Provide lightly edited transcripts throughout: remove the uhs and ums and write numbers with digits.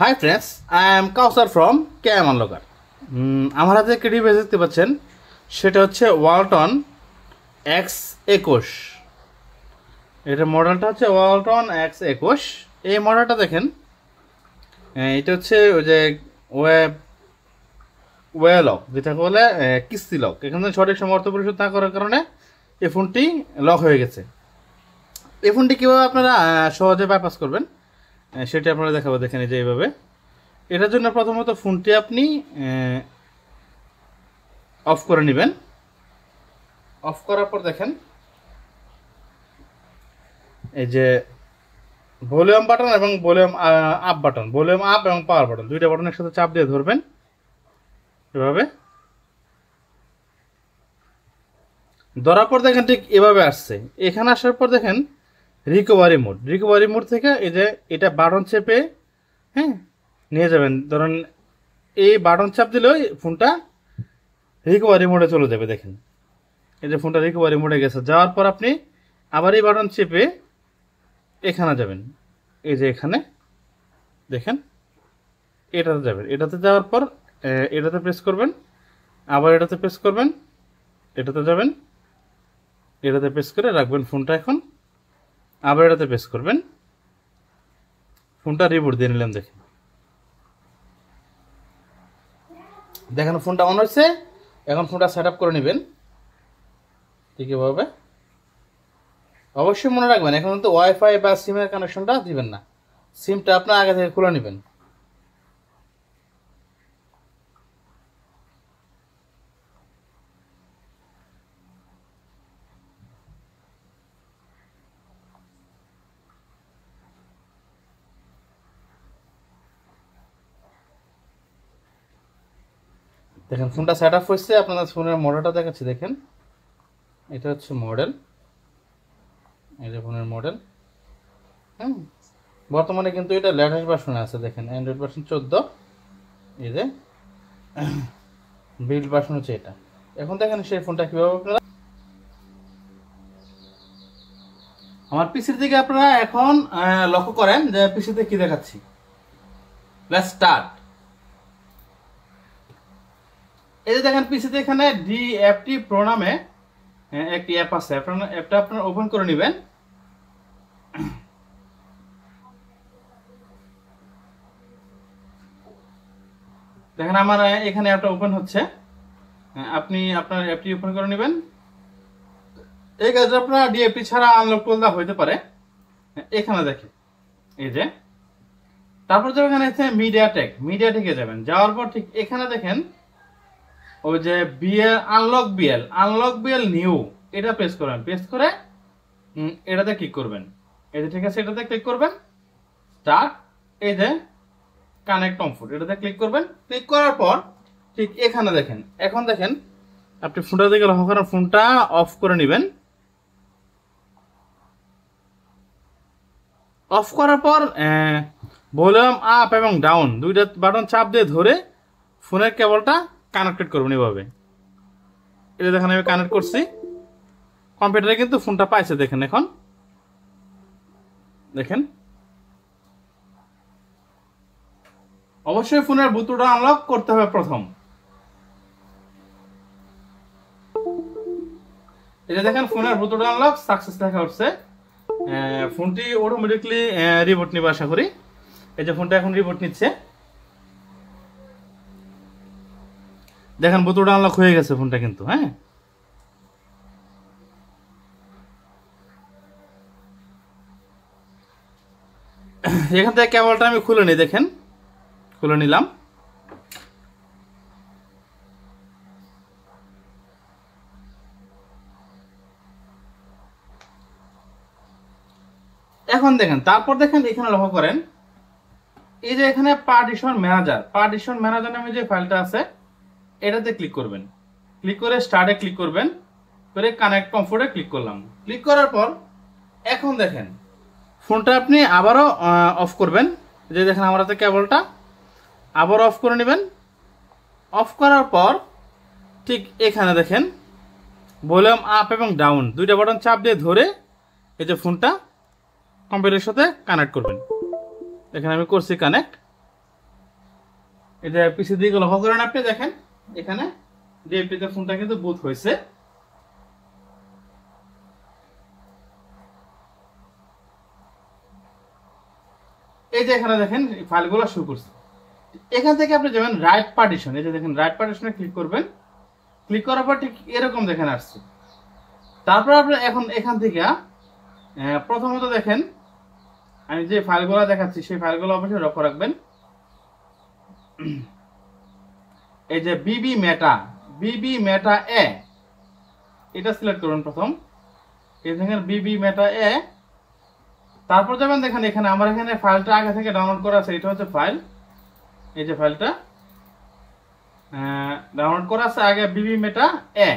High friends, I am Kausar from KM Unlocker. আমার হাতে একটি ডিভাইস দেখতে পাচ্ছেন, সেটা হচ্ছে ওয়ালটন X21। এটার মডেলটা হচ্ছে ওয়ালটন X21। এই মডেলটা দেখেন, এটা হচ্ছে ওই যে ওয়ে লক, যেটাকে বলে কিস্তি লক। এখানে সঠিক সময় অর্থ পরিশোধ না করার কারণে এই ফোনটি লক হয়ে গেছে। এই ফোনটি কীভাবে আপনারা সহজে বাইপাস করবেন সেটি আপনারা দেখাবো। দেখেন এই যে এইভাবে। এটার জন্য প্রথমত ফোনটি আপনি অফ করে নেবেন। অফ করার পর দেখেন এই যে ভলিউম বাটন এবং volume up button, volume up এবং পাওয়ার বাটন, দুইটা বাটন একসাথে চাপ দিয়ে ধরবেন এভাবে। ধরার পর দেখেন ঠিক এভাবে আসছে। এখানে আসার পর দেখেন রিকভারি মোড। রিকভারি মোড থেকে এই যে এটা বাটন চেপে নিয়ে যাবেন। ধরেন এই বাটন চাপ দিলেও ফোনটা রিকভারি মোডে চলে যাবে। দেখেন এই যে ফোনটা রিকভারি মোডে গেছে। যাওয়ার পর আপনি আবার এই বাটন চেপে এখানে যাবেন। এই যে এখানে দেখেন এটাতে যাবেন। এটাতে যাওয়ার পর এটাতে প্রেস করবেন, আবার এটাতে প্রেস করবেন, এটাতে যাবেন, এটাতে প্রেস করে রাখবেন ফোনটা। এখন আবার এটাতে প্রেস করবেন, ফোনটা রিবুট দিয়ে নিলাম। দেখেন ফোনটা অন হয়েছে। এখন ফোনটা সেট আপ করে নেবেন ঠিক এভাবে। অবশ্যই মনে রাখবেন এখন কিন্তু ওয়াইফাই বা সিমের কানেকশনটা দিবেন না, সিমটা আপনার আগে থেকে খুলে নেবেন। দেখেন ফোনটা সেট আপ হয়েছে। আপনাদের ফোনের মডেলটা দেখাচ্ছি। দেখেন এটা হচ্ছে মডেল, এই যে ফোনের মডেল। বর্তমানে কিন্তু এটা লেটেস্ট ভার্সনে আছে। দেখেন অ্যান্ড্রয়েড ভার্সন 14, এই যে বিল্ড ভার্সন হচ্ছে এটা। এখন দেখেন সেই ফোনটা কীভাবে আপনারা আমার পিসির দিকে আপনারা এখন লক্ষ্য করেন যে পিসিতে কি দেখাচ্ছি। Let's start. এই যে দেখেন পিসিতে এখানে ডিএফটি প্রো নামে একটি অ্যাপ আছে। অ্যাপটা আপনারা ওপেন করে নেবেন। দেখেন আমার এখানে অ্যাপটা ওপেন হচ্ছে। আপনি আপনার অ্যাপটি ওপেন করে নেবেন। এই কাজটা আপনার ডিএফটি ছাড়া আনলক করলে হইতে পারে। এখানে দেখেন এই যে, তারপর যাবেন এখানে আছে মিডিয়াটেকে যাবেন। যাওয়ার পর ঠিক এখানে দেখেন ওই যে আনলক বিএল নিউ, এটা প্রেস করবেন। প্রেস করে এটাতে ক্লিক করবেন। এই যে ঠিক আছে, এটাতে ক্লিক করবেন। স্টার্ট। এই যে কানেক্ট কমফোর্ট, এটাতে ক্লিক করবেন। ক্লিক করার পর ঠিক এখানে দেখেন, এখন দেখেন আপনি ফোনটা দিকে লক্ষ্য করেন, ফোনটা অফ করে নেবেন। অফ করার পর ভলিউম আপ এবং ডাউন দুইটা বাটন চাপ দিয়ে ধরে ফোনের কেবলটা কানেক্টেড করবেন এভাবে। এটা দেখেন আমি কানেক্ট করছি। কম্পিউটারে কিন্তু ফোনটা পাইছে। দেখেন এখন দেখেন অবশ্যই ফোনের বুতুটা আনলক করতে হবে প্রথম। এই যে দেখেন ফোনের বুতুটা আনলক সাকসেস দেখা হচ্ছে। ফোনটি অটোমেটিকলি রিবোট নিবে আশা করি। এই যে ফোনটা এখন রিবোট নিচ্ছে। দেখেন বুতুটা আনলক হয়ে গেছে ফোনটা কিন্তু। এখান থেকে কেবলটা আমি খুলে নিই। দেখেন খুলে নিলাম। এখন দেখেন, তারপর দেখেন এখানে লক্ষ্য করেন এই যে এখানে পার্টিশন ম্যানেজার নামে যে ফাইলটা আছে এটাতে ক্লিক করবেন। ক্লিক করে স্টার্টে ক্লিক করবেন, করে কানেক্ট কমফোর্টে ক্লিক করলাম। ক্লিক করার পর এখন দেখেন ফোনটা আপনি আবারও অফ করবেন। যে দেখেন আমার হাতে কেবলটা আবার অফ করে নেবেন। অফ করার পর ঠিক এখানে দেখেন ভলিউম আপ এবং ডাউন দুইটা বাটন চাপ দিয়ে ধরে এই যে ফোনটা কম্পিউটারের সাথে কানেক্ট করবেন। এখানে আমি করছি কানেক্ট। এই যে পিসি দিকে লক্ষ্য করেন, আপনি দেখেন এখানে ডিএফটি তে ফোনটা কিন্তু বুট হয়েছে। এই যে এখানে দেখেন ফাইলগুলো শুরু করছে। এখান থেকে আপনি যাবেন রাইট পার্টিশন, এই যে দেখেন রাইট পার্টিশনে ক্লিক করবেন। ক্লিক করার পর ঠিক এরকম দেখেন আসছে। তারপর আপনি এখন এখান থেকে প্রথমত দেখেন আমি যে ফাইলগুলো দেখাচ্ছি সেই ফাইলগুলো অবশ্যই লক্ষ্য রাখবেন। এই যে বিবি মেটা এ, এটা সিলেক্ট করুন প্রথম। এই দেখেন বিবি মেটা এ। তারপর যাবেন দেখেন এখানে আমার এখানে ফাইলটা আগে থেকে ডাউনলোড করা আছে, এটা হচ্ছে ফাইল। এই যে ফাইলটা ডাউনলোড করা আছে আগে বিবি মেটা এ,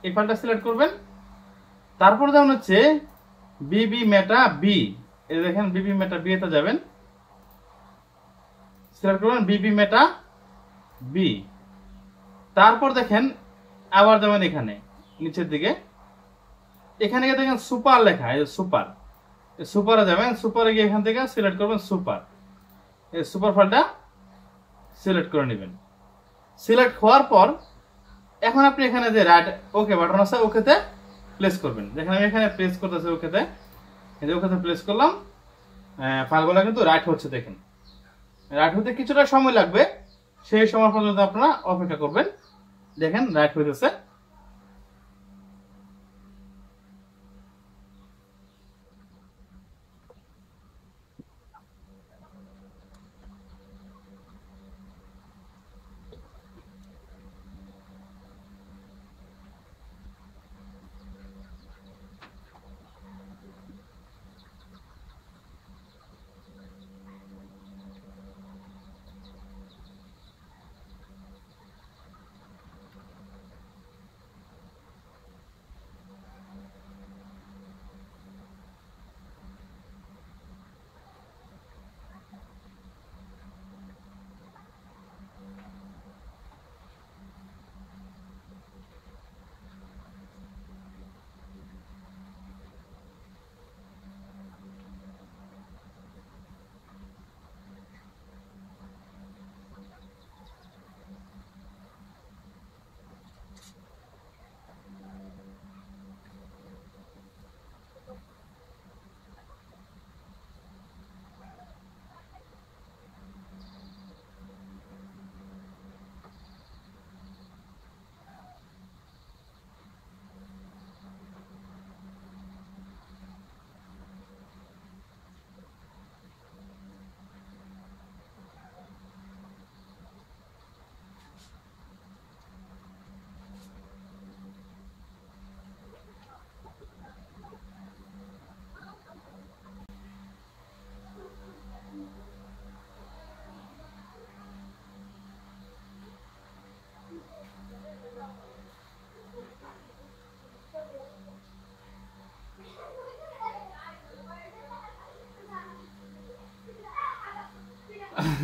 এই ফাইলটা সিলেক্ট করবেন। তারপর যেমন হচ্ছে বিবি মেটা বি, এই দেখেন বিবি মেটা বি তে যাবেন, সিলেক্ট করবেন বিবি মেটা বি। তারপর দেখেন আবার যেমন এখানে নিচের দিকে এখানে গিয়ে দেখেন সুপার লেখা, এই সুপার, সুপারে যাবেন। সুপারে গিয়ে এখান থেকে সিলেক্ট করবেন সুপার, এই সুপার ফাইলটা সিলেক্ট করে নেবেন। সিলেক্ট হওয়ার পর এখন আপনি এখানে যে রাইট ওকে বাটন আছে ওকেতে প্লেস করবেন। দেখেন আমি এখানে প্রেস করতেছি ওকেতে, এই যে ওকেতে প্লেস করলাম। ফাইলগুলো কিন্তু রাইট হচ্ছে, দেখেন রাইট হতে কিছুটা সময় লাগবে, সেই সময় পর্যন্ত আপনারা অপেক্ষা করবেন। দেখেন রাইট হইতেছে।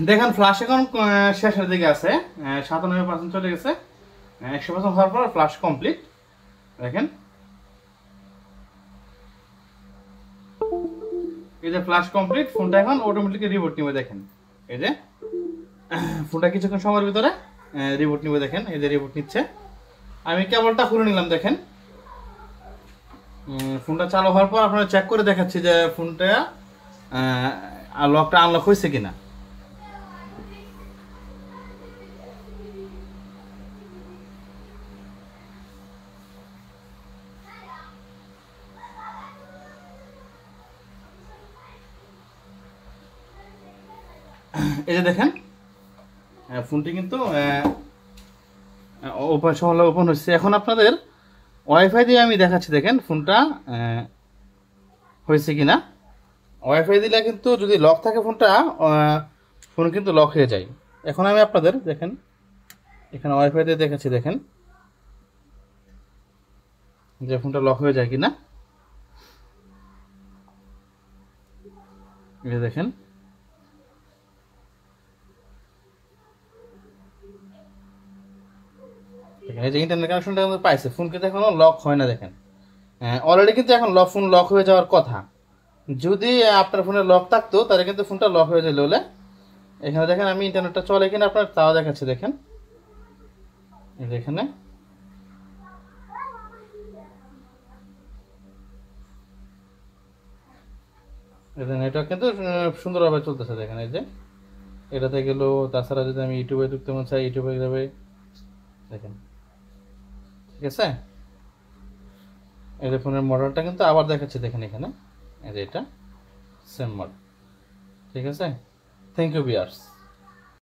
দেখেন ফ্ল্যাশ এখন শেষের দিকে আছে, 97% চলে গেছে। 100% হওয়ার পর ফ্ল্যাশ কমপ্লিট। দেখেন এই যে ফ্ল্যাশ কমপ্লিট, ফোনটা এখন অটোমেটিক রিবুট নিবে। দেখেন এই যে ফোনটা কিছুক্ষণ সময়ের ভিতরে রিবুট নিবে। দেখেন এই যে রিবুট নিচ্ছে। আমি কেবলটা খুলে নিলাম। দেখেন ফোনটা চালু হওয়ার পর আপনারা চেক করে দেখাচ্ছি যে ফোনটা লকটা আনলক হয়েছে কিনা। এই যে দেখেন ফোনটি কিন্তু ওপেন হচ্ছে। এখন আপনাদের ওয়াইফাই দিয়ে আমি দেখাচ্ছি, দেখেন ফোনটা হয়েছে কিনা। ওয়াইফাই দিলে কিন্তু যদি লক থাকে ফোনটা, ফোন কিন্তু লক হয়ে যায়। এখন আমি আপনাদের দেখেন এখানে ওয়াইফাই দিয়ে দেখাচ্ছি, দেখেন যে ফোনটা লক হয়ে যায় কিনা। এই যে দেখেন এই যে ইন্টারনেট কানেকশনটা কিন্তু পাইছে, ফোন কিন্তু এখনো লক হয় না। দেখেন অলরেডি কিন্তু এখন ফোন লক হয়ে যাওয়ার কথা। যদি আপনার ফোনে লক থাকতো তাহলে কিন্তু ফোনটা লক হয়ে যেত বলে এখানে দেখেন আমি ইন্টারনেটটা চলে কিনা আপনার তাও দেখাচ্ছি, দেখেন এই যে এখানে নেটওয়ার্ক কিন্তু সুন্দরভাবে চলতেছে, দেখেন এই যে এটাতে গেল। তাছাড়া যদি আমি ইউটিউবে ঢুকতে মন চাই ইউটিউবে যাবে, দেখেন ঠিক আছে। এই যে ফোনের মডেলটা কিন্তু আবার দেখাচ্ছি, দেখেন এখানে এই যে এটা সেম মডেল, ঠিক আছে। Thank you viewers.